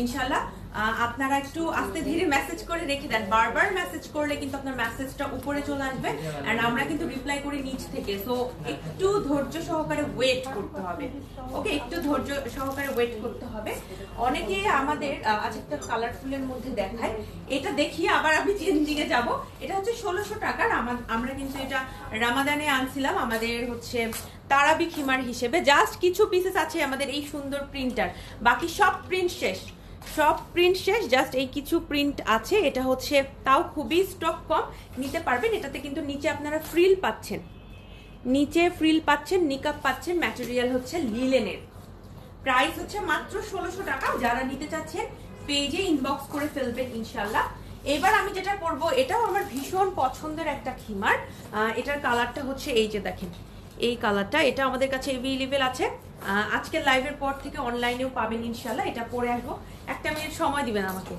ইনশাল্লাহ। আপনারা একটু আস্তে ধীরে মেসেজ করে রেখে দেন, বারবার মেসেজ করলে কিন্তু আপনার মেসেজটা উপরে চলে আসবে, এন্ড আমরা কিন্তু রিপ্লাই করি নিচ থেকে। সো একটু ধৈর্য সহকারে ওয়েট করতে হবে। ওকে, একটু ধৈর্য সহকারে ওয়েট করতে হবে। অনেকে আমাদের আচ্ছা একটা কালারফুলের মধ্যে দেখায়, এটা দেখিয়ে আবার আমি চেঞ্জিং এ যাব। এটা হচ্ছে 1600 টাকার। আমরা কিন্তু এটা রামাদানে আনছিলাম, আমাদের হচ্ছে তারাবি খিমার হিসেবে। জাস্ট কিছু পিসেস আছে আমাদের এই সুন্দর প্রিন্টার, বাকি সব প্রিন্ট শেষ, সব প্রিন্ট শেষ। জাস্ট এই কিছু প্রিন্ট আছে। এটা হচ্ছে তাও খুবই স্টক কম, নিতে পারবেন। এটাতে কিন্তু নিচে আপনারা ফ্রিল পাচ্ছেন, নিচে ফ্রিল পাচ্ছেন, নিকাব পাচ্ছেন। ম্যাটেরিয়াল হচ্ছে লিলেনের। প্রাইস হচ্ছে মাত্র 1600 টাকা। যারা নিতে চাচ্ছেন পেজে ইনবক্স করে ফেলবেন ইনশাল্লাহ। এবার আমি যেটা করব, এটাও আমার ভীষণ পছন্দের একটা খিমার। এটার কালারটা হচ্ছে এই যে দেখেন, এই কালারটা। এটা আমাদের কাছে অ্যাভেলেবেল আছে, আজকের লাইভের পর থেকে অনলাইনেও পাবেন ইনশাল্লাহ। এটা পরে আসবো, একটা মিনিট সময় দিবেন আমাকে।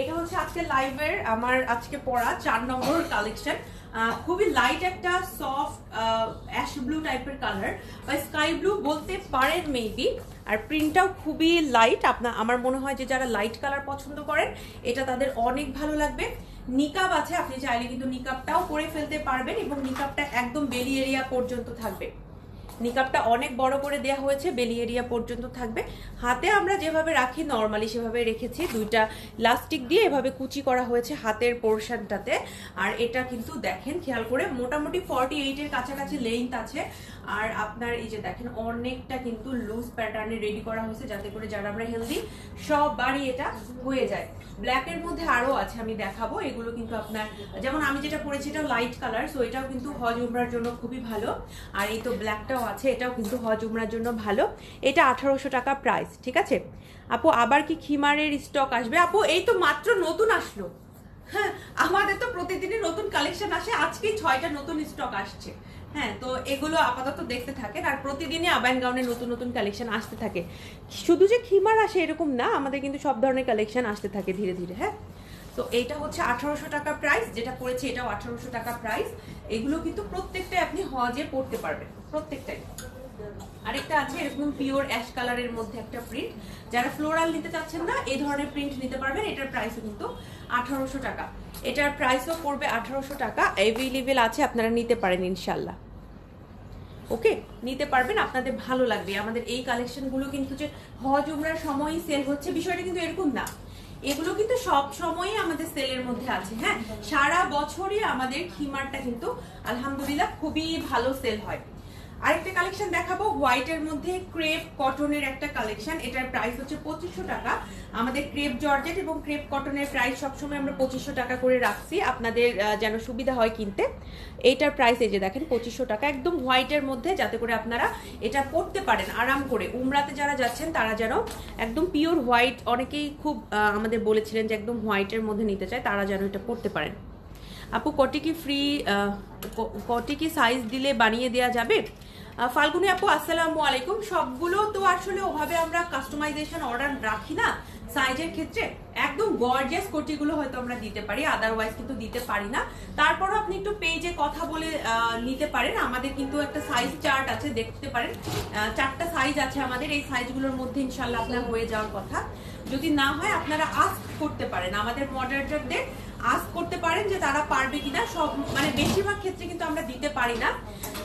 এটা হচ্ছে আজকে লাইভের আমার আজকে পড়া 4 নম্বর কালেকশন। খুবই লাইট একটা সফট অ্যাশ ব্লু টাইপের কালার বা স্কাই ব্লু বলতে পারেন মেবি। আর প্রিন্টটাও খুবই লাইট। আমার মনে হয় যে যারা লাইট কালার পছন্দ করেন এটা তাদের অনেক ভালো লাগবে। নিকাব আছে, আপনি চাইলে কিন্তু নিকাবটাও পরে ফেলতে পারবেন, এবং নিকাবটা একদম বেলি এরিয়া পর্যন্ত থাকবে। নিকাবটা অনেক বড় করে দেয়া হয়েছে, বেলি এরিয়া পর্যন্ত থাকবে। হাতে আমরা যেভাবে রাখি নর্মালি সেভাবে রেখেছি, দুইটা লাস্টিক দিয়ে এভাবে কুচি করা হয়েছে হাতের পোর্শনটাতে। আর এটা কিন্তু দেখেন খেয়াল করে মোটামুটি 48 এর কাছাকাছি লেন্থ আছে। আর আপনার এই যে দেখেন অনেকটা কিন্তু লুজ প্যাটার্নে রেডি করা হয়েছে, যাতে করে যারা আমরা হেলদি সববারই এটা হয়ে যায়। ব্ল্যাকের মধ্যে আরো আছে, আমি দেখাবো। এগুলো কিন্তু আপনার যেমন আমি যেটা পরেছি এটা লাইট কালার, সো এটাও কিন্তু হজ উমরার জন্য খুবই ভালো। আর এই তো ব্ল্যাকটাও আছে, এটাও কিন্তু হজ উমরার জন্য ভালো। এটা 1800 টাকা প্রাইস, ঠিক আছে আপু। আবার কি খিমারের স্টক আসবে? আপু এই তো মাত্র নতুন আসলো। হ্যাঁ, আমাদের তো প্রতিদিনই নতুন কালেকশন আসে, আজকেই 6টা নতুন স্টক আসছে। হ্যাঁ, তো এগুলো আপাতত দেখতে থাকেন। আর প্রতিদিনই আবায়ান গাউনের নতুন নতুন কালেকশন আসতে থাকে। শুধু যে খিমার আসে এরকম না, আমাদের কিন্তু সব ধরনের কালেকশন আসতে থাকে ধীরে ধীরে। হ্যাঁ, তো এইটা হচ্ছে 1800 টাকা প্রাইস, যেটা পড়েছে এটাও 1800 টাকা প্রাইস। এগুলো কিন্তু প্রত্যেকটাই আপনি হজে পড়তে পারবেন, প্রত্যেকটাই। আরেকটা আছে এরকম পিওর অ্যাশ কালারের মধ্যে একটা প্রিন্ট, যারা ফ্লোরাল নিতে চাচ্ছেন না এই ধরনের প্রিন্ট নিতে পারবেন। এটার প্রাইসও কিন্তু 1800 টাকা। এটার প্রাইসও পড়বে 1800 টাকা। অ্যাভেলেবেল আছে, আপনারা নিতে পারেন ইনশাল্লাহ। ওকে, নিতে পারবেন, আপনাদের ভালো লাগবে। আমাদের এই কালেকশনগুলো কিন্তু যে হজ উমরার সময়ই সেল হচ্ছে বিষয়টা কিন্তু এরকম না, এগুলো কিন্তু সব সময়ই আমাদের সেলের মধ্যে আছে। হ্যাঁ, সারা বছরই আমাদের খিমারটা কিন্তু আলহামদুলিল্লাহ খুবই ভালো সেল হয়। আরেকটা কালেকশন দেখাবো হোয়াইটের মধ্যে ক্রেপ কটনের একটা কালেকশন। এটার প্রাইস হচ্ছে 2500 টাকা। আমাদের ক্রেপ জর্জেট এবং ক্রেপ কটনের প্রাইস সবসময় আমরা 2500 টাকা করে রাখছি, আপনাদের যেন সুবিধা হয় কিনতে। এইটার প্রাইস এই যে দেখেন 2500 টাকা, একদম হোয়াইটের মধ্যে, যাতে করে আপনারা এটা পরতে পারেন আরাম করে। উমরাতে যারা যাচ্ছেন তারা যেন একদম পিওর হোয়াইট, অনেকেই খুব আমাদের বলেছিলেন যে একদম হোয়াইটের মধ্যে নিতে চায়, তারা যেন এটা পরতে পারেন। আপু কটি কি ফ্রি, কটি কি সাইজ দিলে বানিয়ে দেওয়া যাবে? ফাল্গুনি আপু আসসালামু আলাইকুম। সবগুলো তো আসলে ওভাবে আমরা কাস্টমাইজেশন অর্ডার রাখি না সাইজের ক্ষেত্রে। একদম গর্জিয়াস কোটিগুলো হয়তো আমরা দিতে পারি, আদারওয়াইজ কিন্তু দিতে পারি না। তারপরও আপনি একটু পেজে কথা বলে নিতে পারেন। আমাদের কিন্তু একটা সাইজ চার্ট আছে, দেখতে পারেন 4টা সাইজ আছে আমাদের। এই সাইজগুলোর মধ্যে ইনশাল্লাহ আপনার হয়ে যাওয়ার কথা। যদি না হয় আপনারা আস্ক করতে পারেন, আমাদের মডারেটরদের আস্ক করতে পারেন যে তারা পারবে কিনা। সব মানে বেশিরভাগ ক্ষেত্রে কিন্তু আমরা দিতে পারি না,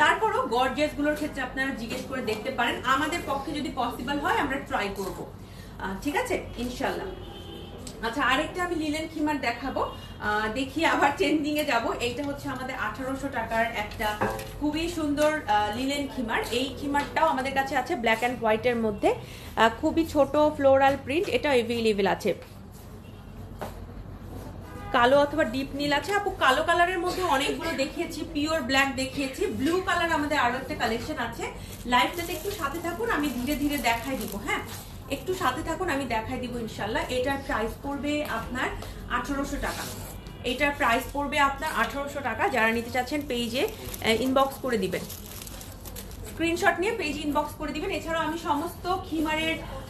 তারপরও গর্জিয়াস গুলোর ক্ষেত্রে আপনারা জিজ্ঞেস করে দেখতে পারেন। আমাদের পক্ষে যদি পসিবল হয় আমরা ট্রাই করব, ঠিক আছে ইনশাল্লাহ। আচ্ছা, আরেকটা আমি লিলেন খিমার দেখাবো, দেখি আবার ট্রেন্ডিং এ যাবো। এইটা হচ্ছে আমাদের 1800 টাকার একটা খুবই সুন্দর লিলেন খিমার। এই খিমারটাও আমাদের কাছে আছে ব্ল্যাক অ্যান্ড হোয়াইটের মধ্যে, খুবই ছোট ফ্লোরাল প্রিন্ট। এটা অ্যাভেলেবেল আছে, কালো অথবা ডিপ নীল আছে। আপু কালো কালারের মধ্যে অনেকগুলো দেখিয়েছি, পিওর ব্ল্যাক দেখিয়েছি, ব্লু কালার আমাদের আরো একটা কালেকশন আছে। লাইভটাতে একটু সাথে থাকুন, আমি ধীরে ধীরে দেখাই দিব। হ্যাঁ, একটু সাথে থাকুন, আমি দেখাই দিব ইনশাল্লাহ। এটার প্রাইস পড়বে আপনার 1800 টাকা। এটার প্রাইস পড়বে আপনার 1800 টাকা। যারা নিতে চাচ্ছেন পেজে ইনবক্স করে দিবেন, স্ক্রিনশট নিয়ে পেজে ইনবক্স করে দিবেন। এছাড়াও আমি সমস্ত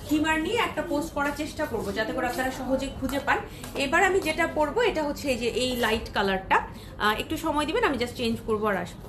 খিমার নিয়ে একটা পোস্ট করার চেষ্টা করব, যাতে করে আপনারা সহজে খুঁজে পান। এবার আমি যেটা পরবো এটা হচ্ছে এই যে এই লাইট কালারটা। একটু সময় দিবেন, আমি জাস্ট চেঞ্জ করবো আর আসবো।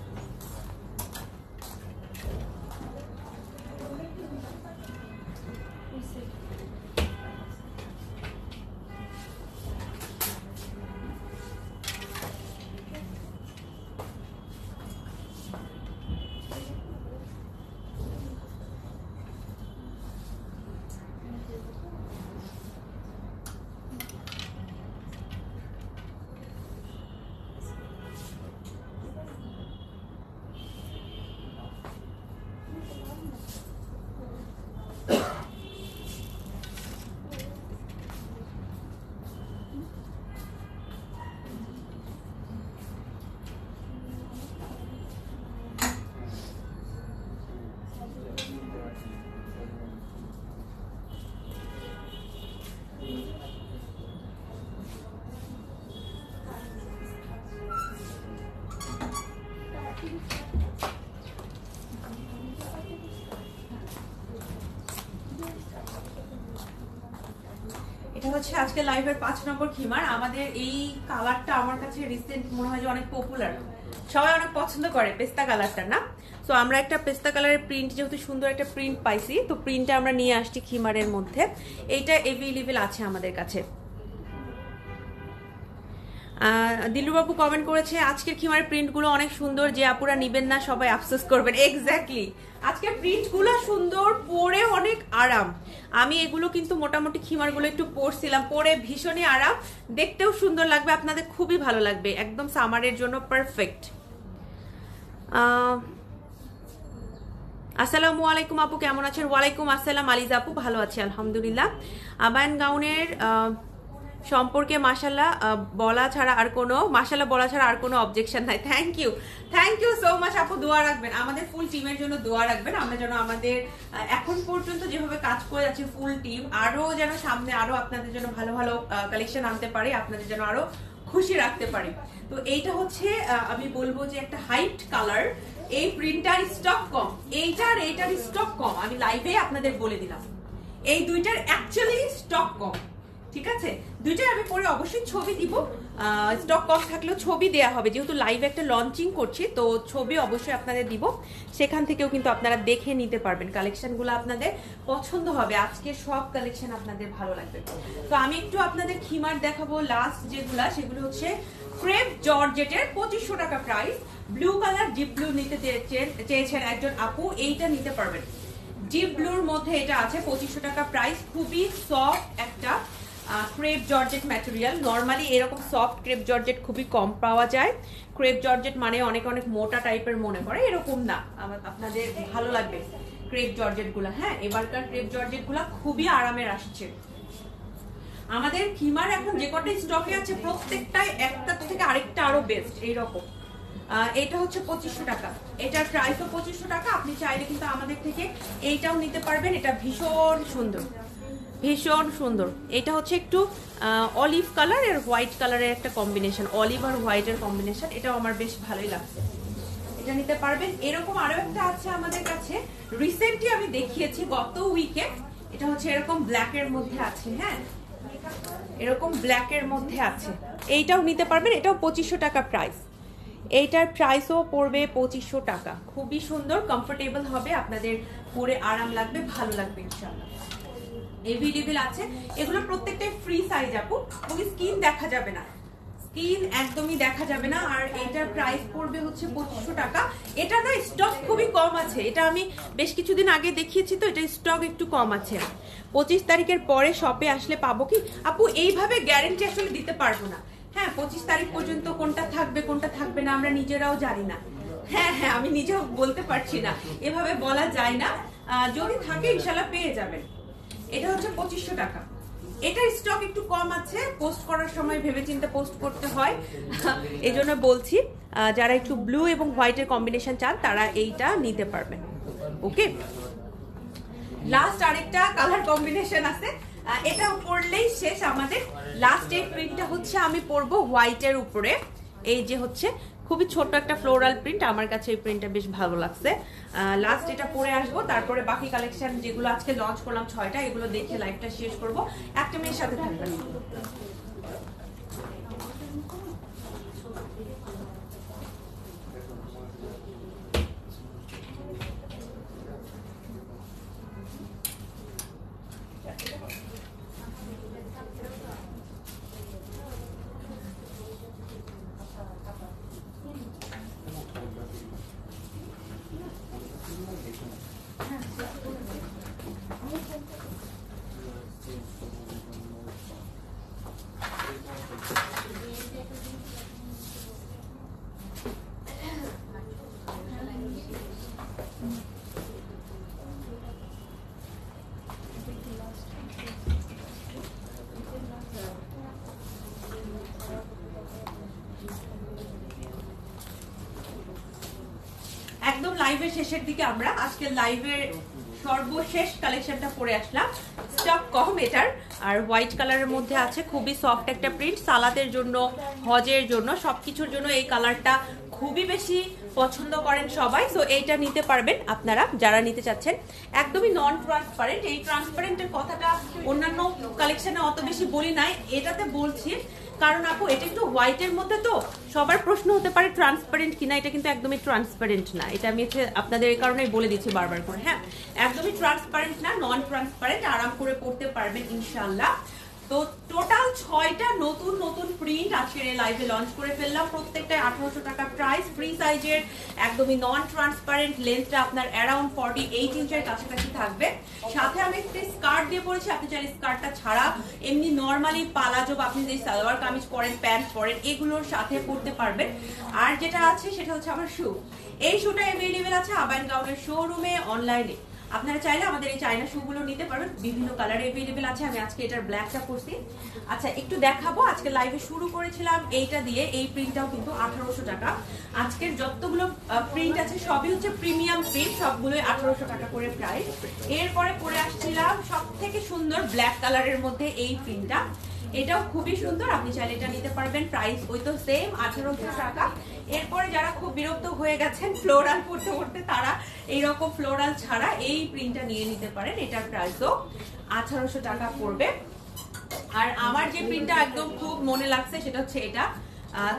এটা হচ্ছে আজকে লাইভের 5 নম্বর খিমার। আমাদের এই কালারটা আমার কাছে রিসেন্ট মনে হয় যে অনেক পপুলার, সবাই অনেক পছন্দ করে পেস্তা কালারটা না। সো আমরা একটা পেস্তা কালারের প্রিন্ট, যেহেতু সুন্দর একটা প্রিন্ট পাইছি, তো প্রিন্টটা আমরা নিয়ে আসছি খিমারের মধ্যে। এইটা অ্যাভেলেবেল আছে আমাদের কাছে। দিলুবাবু কমেন্ট করেছে আজকের খিমারের প্রিন্টগুলো অনেক সুন্দর, যে আপুরা নিবেন না সবাই আফসোস করবেন। এক্স্যাক্টলি, আজকের প্রিন্টগুলো সুন্দর, পরে অনেক আরাম। আমি এগুলো কিন্তু মোটামুটি খিমারগুলো একটু পরছিলাম, পরে ভীষণই আরাম, দেখতেও সুন্দর লাগবে, আপনাদের খুবই ভালো লাগবে, একদম সামারের জন্য পারফেক্ট। আসসালামু আলাইকুম আপু, কেমন আছেন? ওয়ালাইকুম আসসালাম আলিজা আপু, ভালো আছি আলহামদুলিল্লাহ। আবায়ান গাউনের সম্পর্কে মাশাআল্লাহ বলা ছাড়া আর কোনো অবজেকশন নাই। থ্যাংক ইউ সো মাচ আপু, দোয়া রাখবেন আমাদের ফুল টিমের জন্য, দোয়া রাখবেন আমরা যেন আমাদের এখন পর্যন্ত যেভাবে কাজ করে যাচ্ছে ফুল টিম, আরো যেন সামনে আরো আপনাদের জন্য ভালো ভালো কালেকশন আনতে পারি, আপনাদের যেন আরো খুশি রাখতে পারি। তো এইটা হচ্ছে আমি বলবো যে একটা হাইট কালার, এই প্রিন্টার স্টক কম, এইটার স্টক কম, আমি লাইভে আপনাদের বলে দিলাম, এই দুইটার অ্যাকচুয়ালি স্টক কম, ঠিক আছে? দুইটাই আমি পরে অবশ্যই ছবি দিব, স্টক কম থাকলেও ছবি দেয়া হবে, যেহেতু লাইভে একটা লঞ্চিং করছি তো ছবি অবশ্যই আপনাদের দিব, সেখান থেকেও কিন্তু আপনারা দেখে নিতে পারবেন, কালেকশনগুলো আপনাদের পছন্দ হবে, আজকে সব কালেকশন আপনাদের ভালো লাগবে। তো আমি একটু আপনাদের খিমার দেখাবো, লাস্ট যেগুলা সেগুলো হচ্ছে ক্রেপ জর্জেটের 2500 টাকা price, blue colour deep blue নিতে চেয়েছেন একজন আপু, এইটা নিতে পারবেন, ডিপ ব্লুর মধ্যে এটা আছে, 2500 টাকা প্রাইস, খুবই সফট একটা ক্রেপ জর্জেট ম্যাটেরিয়াল। নর্মালি এরকম সফট ক্রেপ জর্জেট খুবই কম পাওয়া যায়, ক্রেপ জর্জেট মানে অনেক অনেক মোটা টাইপের মনে করে, এরকম না, আপনাদের ভালো লাগবে ক্রেপ জর্জেট গুলা। হ্যাঁ, এবারকার ক্রেপ জর্জেট গুলা খুবই আরামের আসছে। আমাদের খিমার এখন যে কটা স্টকে আছে প্রত্যেকটাই একটা থেকে আরেকটা আরো বেস্ট এইরকম। এটা হচ্ছে 2500 টাকা, এটার প্রাইসও 2500 টাকা, আপনি চাইলে কিন্তু আমাদের থেকে এইটাও নিতে পারবেন, এটা ভীষণ সুন্দর, ভীষণ সুন্দর। এটা হচ্ছে একটু অলিভ কালার আর হোয়াইট কালারের একটা কম্বিনেশন, অলিভ আর হোয়াইটের কম্বিনেশন, এটাও আমার বেশ ভালোই লাগছে, এটা নিতে পারবেন। এরকম আরো একটা আছে আমাদের কাছে, রিসেন্টলি আমি দেখিয়েছি গত উইকে, এটা হচ্ছে এরকম ব্ল্যাকের মধ্যে আছে, হ্যাঁ এরকম ব্ল্যাকের মধ্যে আছে, এইটাও নিতে পারবেন, এটাও 2500 টাকা প্রাইস, এইটার প্রাইসও পড়বে 2500 টাকা, খুবই সুন্দর, কমফোর্টেবল হবে, আপনাদের পরে আরাম লাগবে, ভালো লাগবে ইনশাআল্লাহ। এভেলেবল আছে, এগুলো প্রত্যেকটাই ফ্রি সাইজ আপু, ওই স্কিন দেখা যাবে না, স্কিন একদমই দেখা যাবে না, আর এটার প্রাইস পড়বে হচ্ছে 2500 টাকা। এটা না স্টক খুবই কম আছে, এটা আমি বেশ কিছুদিন আগে দেখিয়েছি, তো এটা স্টক একটু কম আছে, 25 তারিখের পরে শপে আসলে পাবো কি আপু, এইভাবে গ্যারেন্টি আসলে দিতে পারবো না। হ্যাঁ, 25 তারিখ পর্যন্ত কোনটা থাকবে কোনটা থাকবে না আমরা নিজেরাও জানি না, হ্যাঁ আমি নিজেও বলতে পারছি না, এভাবে বলা যায় না, যদি থাকে ইনশাল্লাহ পেয়ে যাবেন। এটা হচ্ছে 2500 টাকা, এটার স্টক একটু কম আছে, পোস্ট করার সময় ভেবেচিন্তে পোস্ট করতে হয়, এই জন্য বলছি যারা একটু ব্লু এবং হোয়াইটের কম্বিনেশন চান তারা এইটা নিতে পারবেন। ওকে, লাস্ট আরেকটা কালার কম্বিনেশন আছে, এটা পরলেই শেষ আমাদের। লাস্ট এই প্রিন্টটা হচ্ছে আমি পরবো হোয়াইটের উপরে, এই যে হচ্ছে খুবই ছোট একটা ফ্লোরাল প্রিন্ট, আমার কাছে এই প্রিন্টটা বেশ ভালো লাগছে। লাস্ট এটা পরে আসবো, তারপরে বাকি কালেকশন যেগুলো আজকে লঞ্চ করলাম 6টা, এগুলো দেখে লাইভটা শেষ করবো। একটা মেয়ের সাথে থাকবেন। একদম লাইভের শেষের দিকে আমরা আজকে লাইভের সর্বশেষ কালেকশনটা পরে আসলাম, স্টক কম এটার, আর হোয়াইট কালারের মধ্যে আছে, খুবই সফট একটা প্রিন্ট, সালাদের জন্য হজের জন্য সবকিছুর জন্য এই কালারটা খুবই বেশি পছন্দ করেন সবাই। সো এইটা নিতে পারবেন আপনারা যারা নিতে চাচ্ছেন, একদমই নন ট্রান্সপারেন্ট, এই ট্রান্সপারেন্টের কথাটা অন্যান্য কালেকশনে অত বেশি বলি নাই, এটাতে বলছি কারণ আপু এটা একটু হোয়াইটের মধ্যে, তো সবার প্রশ্ন হতে পারে ট্রান্সপারেন্ট কিনা, এটা কিন্তু একদমই ট্রান্সপারেন্ট না, এটা আমি আপনাদের এই কারণেই বলে দিচ্ছি বারবার করে, হ্যাঁ একদমই ট্রান্সপারেন্ট না, নন ট্রান্সপারেন্ট, আরাম করে পড়তে পারবেন ইনশাআল্লাহ। তো তো টোটাল 6টা নতুন নতুন প্রিন্ট আজকের এই লাইভে লঞ্চ করে ফেললাম। প্রত্যেকটাই 1800 টাকা প্রাইস, ফ্রি সাইজের, একদমই নন ট্রান্সপারেন্ট, লেন্থটা আপনার অ্যারাউন্ড 48 ইঞ্চের কাছাকাছি থাকবে। সাথে আমি একটা স্কার্ট দিয়ে পরেছি, আপনি চাইলে স্কার্টটা ছাড়া এমনি নর্মালি পালাজো বা আপনি যে সালোয়ার কামিজ পরেন, প্যান্ট পরেন, এগুলোর সাথে পরতে পারবেন। আর যেটা আছে সেটা হচ্ছে আমার শু। এই শুটা অ্যাভেলেবেল আছে আবায়ন গাউনের শোরুমে, অনলাইনে। আপনারা চাইলে আমাদের এই চায়না শুগুলো নিতে পারবেন, বিভিন্ন কালার অ্যাভেলেবেল আছে। আমি আজকে এটার ব্ল্যাকটা পরছি। আচ্ছা একটু দেখাবো, আজকে লাইভে শুরু করেছিলাম এইটা দিয়ে, এই প্রিন্টটাও কিন্তু 1800 টাকা। আজকের যতগুলো প্রিন্ট আছে সবই হচ্ছে প্রিমিয়াম প্রিন্ট, সবগুলোই 1800 টাকা করে প্রাইস। এরপরে পরে আসছিলাম সব থেকে সুন্দর ব্ল্যাক কালারের মধ্যে এই প্রিন্টটা, এটাও খুবই সুন্দর, আপনি চাইলে এটা নিতে পারবেন। প্রাইস ওই তো সেম 1800 টাকা। এরপরে যারা খুব বিরক্ত হয়ে গেছেন ফ্লোরাল পড়তে পড়তে, তারা এইরকম ফ্লোরাল ছাড়া এই প্রিন্টটা নিয়ে নিতে পারেন। এটার প্রাইসও 1800 টাকা পড়বে। আর আমার যে প্রিন্টটা একদম খুব মনে লাগছে সেটা হচ্ছে এটা,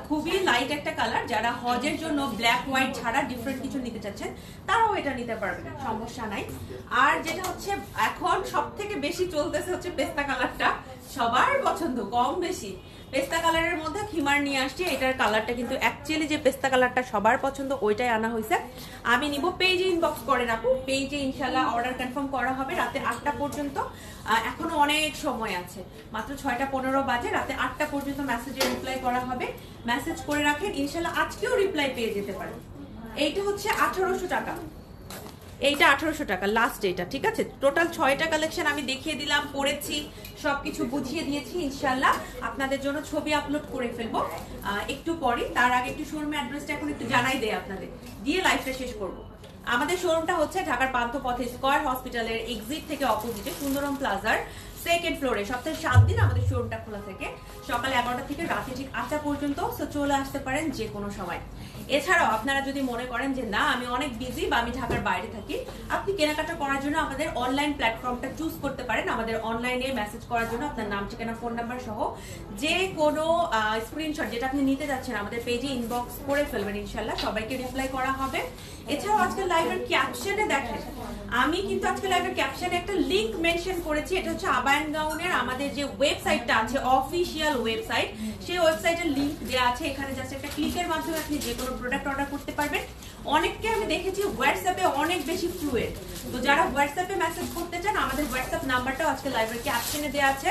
খুবই লাইট একটা কালার। যারা হজের জন্য ব্ল্যাক হোয়াইট ছাড়া ডিফারেন্ট কিছু নিতে চাচ্ছেন তারাও এটা নিতে পারবেন, সমস্যা নাই। আর যেটা হচ্ছে এখন সব থেকে বেশি চলতেছে হচ্ছে পেস্তা কালারটা, সবার পছন্দ কম বেশি। পেস্তা কালারের মধ্যে খিমার নিয়ে আসছি, এটার কালারটা কিন্তু অ্যাকচুয়ালি যে পেস্তা কালারটা সবার পছন্দ ওইটাই আনা হয়েছে। আমি নিব, পেজে ইনবক্স করেন আপু, পেজে ইনশাল্লাহ অর্ডার কনফার্ম করা হবে রাতে 8টা পর্যন্ত। এখনো অনেক সময় আছে, মাত্র 6টা 15 বাজে, রাতে 8টা পর্যন্ত মেসেজে রিপ্লাই করা হবে। মেসেজ করে রাখেন, ইনশাল্লাহ আজকেও রিপ্লাই পেয়ে যেতে পারেন। এইটা হচ্ছে 1800 টাকা, এইটা 1800 টাকা লাস্ট এটা, ঠিক আছে। টোটাল 6টা কালেকশন আমি দেখিয়ে দিলাম, পড়েছি, সবকিছু বুঝিয়ে দিয়েছি। ইনশাল্লাহ আপনাদের জন্য ছবি আপলোড করে ফেলবো একটু পরে। তার আগে একটু শোরুমের অ্যাড্রেসটা এখন একটু জানাই দেয় আপনাদের, দিয়ে লাইভটা শেষ করবো। আমাদের শোরুমটা হচ্ছে ঢাকার পান্থপথে স্কয়ার হসপিটালের এক্সিট থেকে অপোজিটে সুন্দরম প্লাজার সেকেন্ড ফ্লোরে। সপ্তাহে 7 দিন আমাদের শোরুমটা খোলা থাকে, সকাল 11টা থেকে রাতে ঠিক 8টা পর্যন্ত। চলে আসতে পারেন যে কোনো সময়। এছাড়াও আপনারা যদি মনে করেন যে না আমি অনেক বিজি বা আমি ঢাকার বাইরে থাকি, আপনি কেনাকাটা করার জন্য আমাদের অনলাইন প্ল্যাটফর্মটা চুজ করতে পারেন। আমাদের অনলাইনে মেসেজ করার জন্য আপনার নাম, ঠিকানা, ফোন নাম্বার সহ যে কোনো স্ক্রিনশট যেটা আপনি নিতে যাচ্ছেন আমাদের পেজে ইনবক্স করে ফেলবেন, ইনশাল্লাহ সবাইকে রিপ্লাই করা হবে। এছাড়াও আজকে লাইভের ক্যাপশনে দেখেন, আমি কিন্তু আজকে লাইভের ক্যাপশনে একটা লিংক মেনশন করেছি। এটা হচ্ছে আবায়ন গাউনের আমাদের যে ওয়েবসাইটটা আছে, অফিসিয়াল ওয়েবসাইট, সেই ওয়েবসাইটের লিংক দেওয়া আছে। এখানে জাস্ট একটা ক্লিকের মাধ্যমে আপনি যে কোনো প্রোডাক্ট অর্ডার করতে পারবেন। অনেককে আমি দেখেছি হোয়াটসঅ্যাপে অনেক বেশি ফ্লুয়েন্ট, তো যারা হোয়াটসঅ্যাপে মেসেজ করতে চান আমাদের হোয়াটসঅ্যাপ নাম্বারটাও আজকে লাইভের ক্যাপশনে দেওয়া আছে।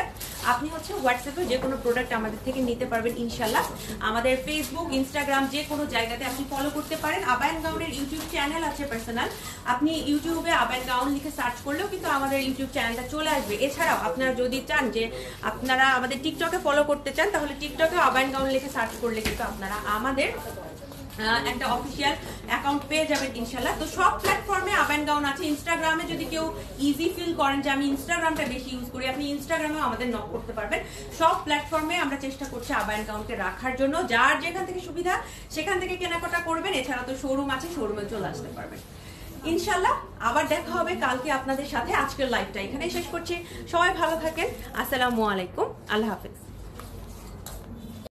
আপনি হচ্ছে হোয়াটসঅ্যাপে যে কোনো প্রোডাক্ট আমাদের থেকে নিতে পারবেন ইনশাল্লাহ। আমাদের ফেসবুক, ইনস্টাগ্রাম যে কোনো জায়গাতে আপনি ফলো করতে পারেন। আবায়ন গাউনের ইউটিউব চ্যানেল আছে পার্সোনাল, আপনি ইউটিউবে আবায়ন গাউন লিখে সার্চ করলেও কিন্তু আমাদের ইউটিউব চ্যানেলটা চলে আসবে। এছাড়াও আপনারা যদি চান যে আপনারা আমাদের টিকটকে ফলো করতে চান, তাহলে টিকটকে আবায়ন গাউন লিখে সার্চ করলে কিন্তু আপনারা আমাদের একটা অফিসিয়াল অ্যাকাউন্ট পেয়ে যাবেন ইনশাল্লাহ। তো সব প্ল্যাটফর্মে আবায়ন গাউন আছে। ইনস্টাগ্রামে যদি কেউ ইজি ফিল করেন যে আমি ইনস্টাগ্রামটা বেশি ইউজ করি, আপনি ইনস্টাগ্রামেও আমাদের নক করতে পারবেন। সব প্ল্যাটফর্মে আমরা চেষ্টা করছি আবায়ন গাউনকে রাখার জন্য, যার যেখান থেকে সুবিধা সেখান থেকে কেনাকাটা করবেন। এছাড়া তো শোরুম আছে, শোরুমে চলে আসতে পারবেন ইনশাল্লাহ। আবার দেখা হবে কালকে আপনাদের সাথে। আজকের লাইভটা এখানেই শেষ করছি, সবাই ভালো থাকেন, আসসালামু আলাইকুম, আল্লাহ হাফেজ।